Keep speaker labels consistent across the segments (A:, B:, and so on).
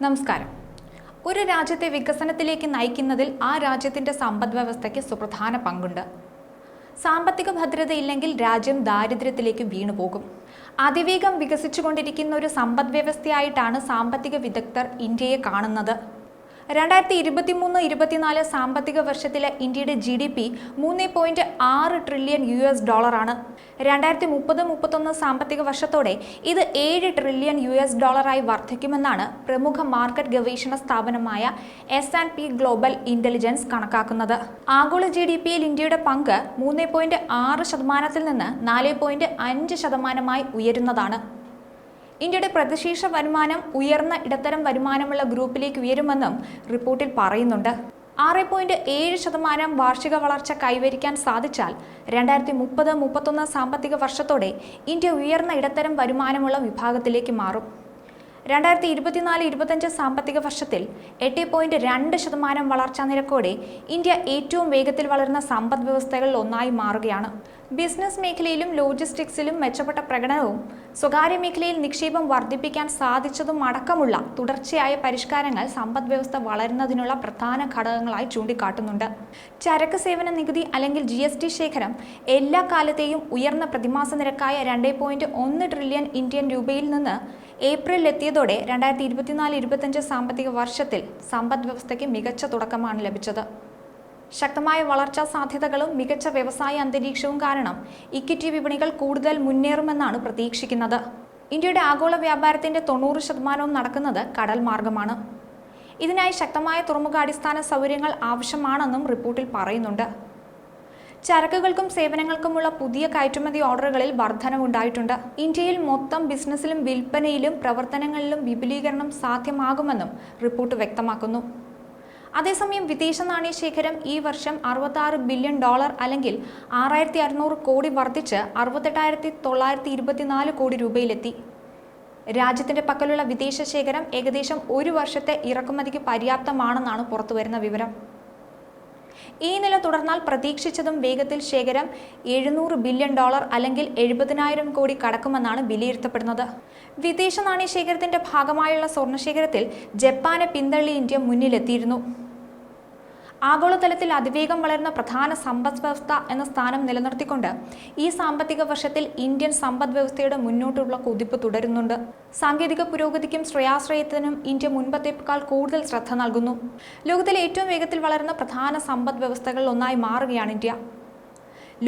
A: നമസ്കാരം. ഒരു രാജ്യത്തെ വികസനത്തിലേക്ക് നയിക്കുന്നതിൽ ആ രാജ്യത്തിൻ്റെ സമ്പദ്വ്യവസ്ഥയ്ക്ക് സുപ്രധാന പങ്കുണ്ട്. സാമ്പത്തിക ഭദ്രതയില്ലെങ്കിൽ രാജ്യം ദാരിദ്ര്യത്തിലേക്ക് വീണുപോകും. അതിവേഗം വികസിച്ചുകൊണ്ടിരിക്കുന്ന ഒരു സമ്പദ്വ്യവസ്ഥയായിട്ടാണ് സാമ്പത്തിക വിദഗ്ധർ ഇന്ത്യയെ കാണുന്നത്. 2023-24 സാമ്പത്തിക വർഷത്തിലെ ഇന്ത്യയുടെ GDP $3.6 ട്രില്യൺ ആണ്. 2030-31 സാമ്പത്തിക വർഷത്തോടെ ഇത് $7 ട്രില്യൺ ആയി വർദ്ധിക്കുമെന്നാണ് പ്രമുഖ മാർക്കറ്റ് ഗവേഷണ സ്ഥാപനമായ S&P ഗ്ലോബൽ ഇന്റലിജൻസ് കണക്കാക്കുന്നത്. ആഗോള GDP-യിൽ ഇന്ത്യയുടെ പങ്ക് 3.6% നിന്ന് 4.5% ഉയരുന്നതാണ്. ഇന്ത്യയുടെ പ്രതിശീർഷ വരുമാനം ഉയർന്ന ഇടത്തരം വരുമാനമുള്ള ഗ്രൂപ്പിലേക്ക് ഉയരുമെന്നും റിപ്പോർട്ടിൽ പറയുന്നുണ്ട്. 6.7% വാർഷിക വളർച്ച കൈവരിക്കാൻ സാധിച്ചാൽ 2030-31 സാമ്പത്തിക വർഷത്തോടെ ഇന്ത്യ ഉയർന്ന ഇടത്തരം വരുമാനമുള്ള വിഭാഗത്തിലേക്ക് മാറും. 2024-25 സാമ്പത്തിക വർഷത്തിൽ 8.2% വളർച്ചാ നിരക്കോടെ ഇന്ത്യ ഏറ്റവും വേഗത്തിൽ വളരുന്ന സമ്പദ് വ്യവസ്ഥകളിൽ ഒന്നായി മാറുകയാണ്. ബിസിനസ് മേഖലയിലും ലോജിസ്റ്റിക്സിലും മെച്ചപ്പെട്ട പ്രകടനവും സ്വകാര്യ മേഖലയിൽ നിക്ഷേപം വർദ്ധിപ്പിക്കാൻ സാധിച്ചതും അടക്കമുള്ള തുടർച്ചയായ പരിഷ്കാരങ്ങൾ സമ്പദ് വ്യവസ്ഥ വളരുന്നതിനുള്ള പ്രധാന ഘടകങ്ങളായി ചൂണ്ടിക്കാട്ടുന്നുണ്ട്. ചരക്ക് സേവന നികുതി അല്ലെങ്കിൽ GST ശേഖരം എല്ലാ കാലത്തെയും ഉയർന്ന പ്രതിമാസ നിരക്കായ 2.1 ട്രില്യൺ ഇന്ത്യൻ രൂപയിൽ നിന്ന് ഏപ്രിലിൽ എത്തിയതോടെ 2024-25 സാമ്പത്തിക വർഷത്തിൽ സമ്പദ് വ്യവസ്ഥയ്ക്ക് മികച്ച തുടക്കമാണ് ലഭിച്ചത്. ശക്തമായ വളർച്ചാ സാധ്യതകളും മികച്ച വ്യവസായ അന്തരീക്ഷവും കാരണം ഇക്വിറ്റി വിപണികൾ കൂടുതൽ മുന്നേറുമെന്നാണ് പ്രതീക്ഷിക്കുന്നത്. ഇന്ത്യയുടെ ആഗോള വ്യാപാരത്തിന്റെ 90% നടക്കുന്നത് കടൽ മാർഗമാണ്. ഇതിനായി ശക്തമായ തുറമുഖ അടിസ്ഥാന സൗകര്യങ്ങൾ ആവശ്യമാണെന്നും റിപ്പോർട്ടിൽ പറയുന്നുണ്ട്. ചരക്കുകൾക്കും സേവനങ്ങൾക്കുമുള്ള പുതിയ കയറ്റുമതി ഓർഡറുകളിൽ വർധനവുണ്ടായിട്ടുണ്ട്. ഇന്ത്യയിൽ മൊത്തം ബിസിനസ്സിലും വിൽപ്പനയിലും പ്രവർത്തനങ്ങളിലും വിപുലീകരണം സാധ്യമാകുമെന്നും റിപ്പോർട്ട് വ്യക്തമാക്കുന്നു. അതേസമയം വിദേശ നാണയ ശേഖരം ഈ വർഷം $66 ബില്യൺ അല്ലെങ്കിൽ 6600 കോടി വർദ്ധിച്ച് 68,924 കോടി രൂപയിലെത്തി. രാജ്യത്തിന്റെ പക്കലുള്ള വിദേശ ശേഖരം ഏകദേശം ഒരു വർഷത്തെ ഇറക്കുമതിക്ക് പര്യാപ്തമാണെന്നാണ് പുറത്തുവരുന്ന വിവരം. ഈ നില തുടർന്നാൽ പ്രതീക്ഷിച്ചതും വേഗത്തിൽ ശേഖരം $700 ബില്യൺ അല്ലെങ്കിൽ 70,000 കോടി കടക്കുമെന്നാണ് വിലയിരുത്തപ്പെടുന്നത്. വിദേശ നാണയ ശേഖരത്തിന്റെ ഭാഗമായുള്ള സ്വർണ്ണശേഖരത്തിൽ ജപ്പാനെ പിന്തള്ളി ഇന്ത്യ മുന്നിലെത്തിയിരുന്നു. ആഗോളതലത്തിൽ അതിവേഗം വളരുന്ന പ്രധാന സമ്പദ് വ്യവസ്ഥ എന്ന സ്ഥാനം നിലനിർത്തിക്കൊണ്ട് ഈ സാമ്പത്തിക വർഷത്തിൽ ഇന്ത്യൻ സമ്പദ് വ്യവസ്ഥയുടെ മുന്നോട്ടുള്ള കുതിപ്പ് തുടരുന്നുണ്ട്. സാങ്കേതിക പുരോഗതിക്കും ശ്രേയാശ്രയത്തിനും ഇന്ത്യ മുൻപത്തേക്കാൾ കൂടുതൽ ശ്രദ്ധ നൽകുന്നു. ലോകത്തിലെ ഏറ്റവും വേഗത്തിൽ വളരുന്ന പ്രധാന സമ്പദ് വ്യവസ്ഥകളിൽ ഒന്നായി മാറുകയാണ് ഇന്ത്യ.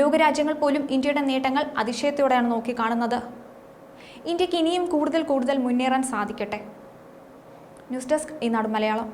A: ലോകരാജ്യങ്ങൾ പോലും ഇന്ത്യയുടെ നേട്ടങ്ങൾ അതിശയത്തോടെയാണ് നോക്കിക്കാണുന്നത്. ഇന്ത്യക്ക് ഇനിയും കൂടുതൽ മുന്നേറാൻ സാധിക്കട്ടെ. ന്യൂസ് ഡെസ്ക് ഈനാട് മലയാളം.